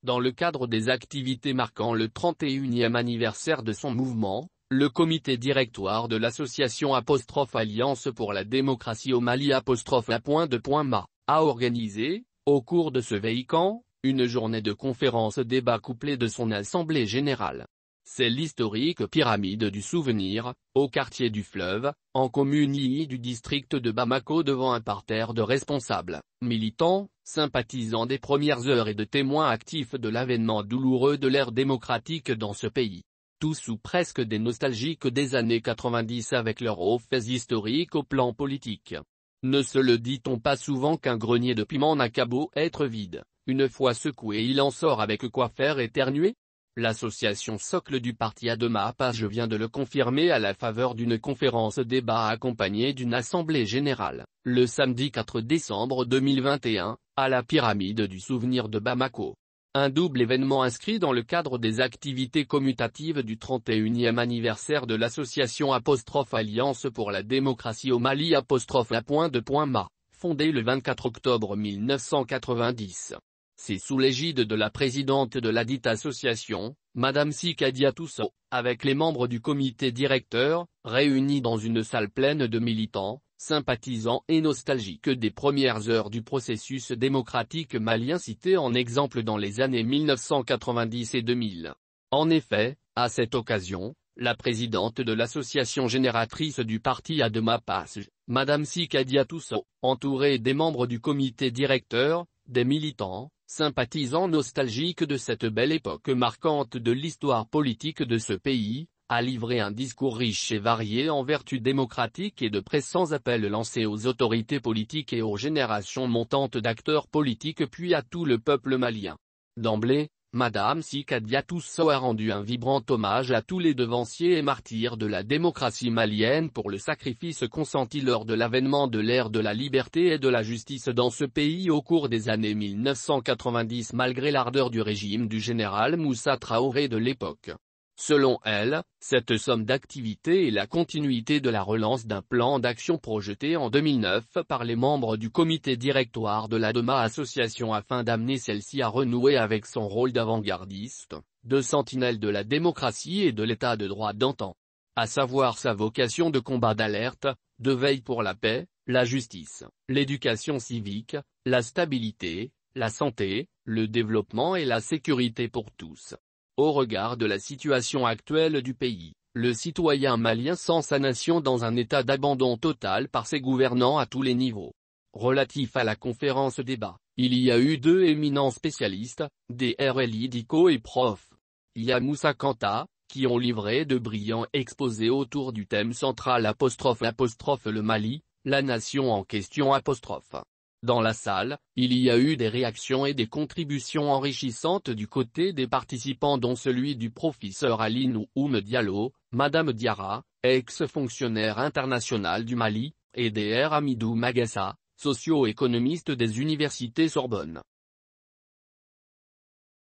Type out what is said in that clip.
Dans le cadre des activités marquant le 31e anniversaire de son mouvement, le comité directoire de l'association Alliance pour la démocratie au Mali A.2.ma a organisé, au cours de ce week-end, une journée de conférences-débats couplée de son assemblée générale. C'est l'historique pyramide du souvenir, au quartier du Fleuve, en commune II du district de Bamako devant un parterre de responsables, militants, sympathisants des premières heures et de témoins actifs de l'avènement douloureux de l'ère démocratique dans ce pays. Tous ou presque des nostalgiques des années 90 avec leurs hauts faits historiques au plan politique. Ne se le dit-on pas souvent qu'un grenier de piment n'a qu'à beau être vide, une fois secoué il en sort avec quoi faire éternuer? L'association socle du parti Adema Page vient de le confirmer à la faveur d'une conférence débat accompagnée d'une assemblée générale, le samedi 4 décembre 2021, à la pyramide du souvenir de Bamako. Un double événement inscrit dans le cadre des activités commutatives du 31e anniversaire de l'association Alliance pour la démocratie au Mali A.2.ma, fondée le 24 octobre 1990. C'est sous l'égide de la présidente de ladite association, Madame Sika Diatousso, avec les membres du comité directeur, réunis dans une salle pleine de militants, sympathisants et nostalgiques des premières heures du processus démocratique malien cité en exemple dans les années 1990 et 2000. En effet, à cette occasion, la présidente de l'association génératrice du parti Adema Page, Madame Sika Diatousso, entourée des membres du comité directeur, des militants, sympathisants nostalgiques de cette belle époque marquante de l'histoire politique de ce pays, a livré un discours riche et varié en vertu démocratique et de pressants appels lancés aux autorités politiques et aux générations montantes d'acteurs politiques puis à tout le peuple malien. D'emblée, Madame Sika Diatousso a rendu un vibrant hommage à tous les devanciers et martyrs de la démocratie malienne pour le sacrifice consenti lors de l'avènement de l'ère de la liberté et de la justice dans ce pays au cours des années 1990 malgré l'ardeur du régime du général Moussa Traoré de l'époque. Selon elle, cette somme d'activités est la continuité de la relance d'un plan d'action projeté en 2009 par les membres du comité directoire de l'Adema Association afin d'amener celle-ci à renouer avec son rôle d'avant-gardiste, de sentinelle de la démocratie et de l'état de droit d'antan. À savoir sa vocation de combat d'alerte, de veille pour la paix, la justice, l'éducation civique, la stabilité, la santé, le développement et la sécurité pour tous. Au regard de la situation actuelle du pays, le citoyen malien sent sa nation dans un état d'abandon total par ses gouvernants à tous les niveaux. Relatif à la conférence débat, il y a eu deux éminents spécialistes, des RLI Diko et Prof. Ya Moussa Kanta, qui ont livré de brillants exposés autour du thème central le Mali, la nation en question . Dans la salle, il y a eu des réactions et des contributions enrichissantes du côté des participants dont celui du professeur Ali Nouhoum Diallo, Madame Diarra, ex-fonctionnaire international du Mali, et Dr Hamidou Magassa, socio-économiste des universités Sorbonne.